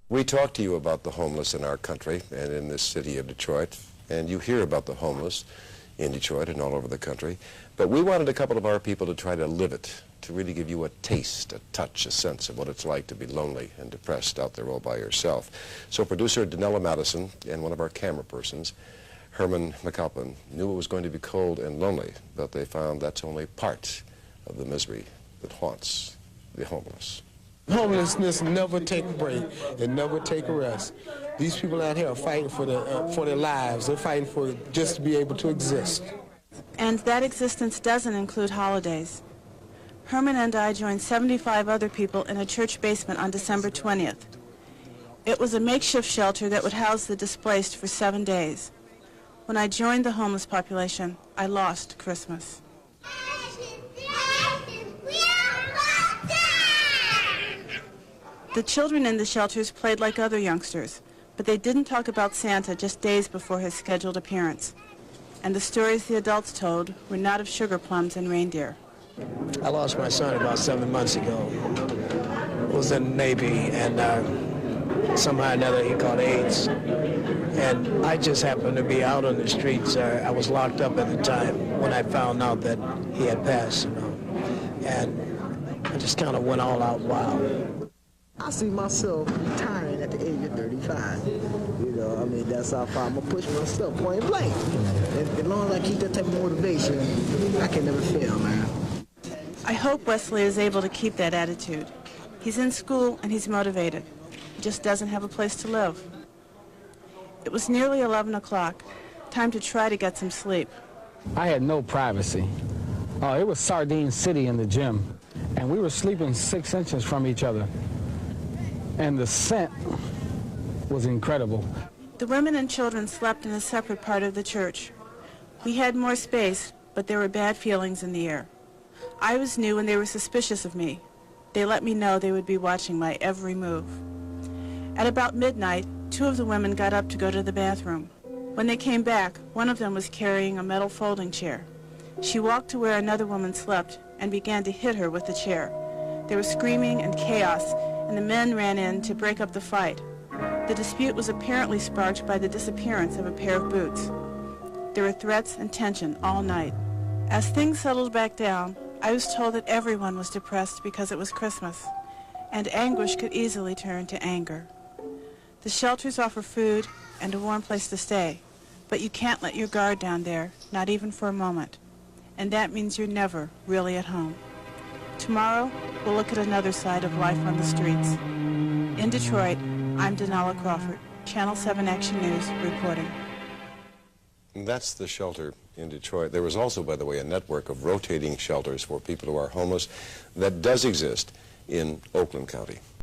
We talk to you about the homeless in our country and in this city of Detroit, and you hear about the homeless in Detroit and all over the country, but we wanted a couple of our people to try to live it, to really give you a taste, a touch, a sense of what it's like to be lonely and depressed out there all by yourself. So producer Donella Madison and one of our camera persons, Herman McKalpain, knew it was going to be cold and lonely, but they found that's only part of the misery that haunts the homeless. Homelessness never take a break. It never take a rest. These people out here are fighting for their lives. They're fighting for just to be able to exist. And that existence doesn't include holidays. Herman and I joined 75 other people in a church basement on December 20th. It was a makeshift shelter that would house the displaced for 7 days. When I joined the homeless population, I lost Christmas. The children in the shelters played like other youngsters, but they didn't talk about Santa just days before his scheduled appearance. And the stories the adults told were not of sugar plums and reindeer. I lost my son about 7 months ago. He was in the Navy, and somehow or another he caught AIDS. And I just happened to be out on the streets. I was locked up at the time when I found out that he had passed, And I just kind of went all out wild. I see myself retiring at the age of 35. That's how far I'm going to push myself, point blank. As long as I keep that type of motivation, I can never fail, man. I hope Wesley is able to keep that attitude. He's in school and he's motivated. He just doesn't have a place to live. It was nearly 11 o'clock, time to try to get some sleep. I had no privacy. It was Sardine City in the gym, and we were sleeping 6 inches from each other. And the scent was incredible. The women and children slept in a separate part of the church. We had more space, but there were bad feelings in the air. I was new and they were suspicious of me. They let me know they would be watching my every move. At about midnight, 2 of the women got up to go to the bathroom. When they came back, one of them was carrying a metal folding chair. She walked to where another woman slept and began to hit her with the chair. There was screaming and chaos, and the men ran in to break up the fight. The dispute was apparently sparked by the disappearance of a pair of boots. There were threats and tension all night. As things settled back down, I was told that everyone was depressed because it was Christmas, and anguish could easily turn to anger. The shelters offer food and a warm place to stay, but you can't let your guard down there, not even for a moment. And that means you're never really at home. Tomorrow, we'll look at another side of life on the streets. In Detroit, I'm Donella Crawford, Channel 7 Action News reporting. That's the shelter in Detroit. There was also, by the way, a network of rotating shelters for people who are homeless that does exist in Oakland County.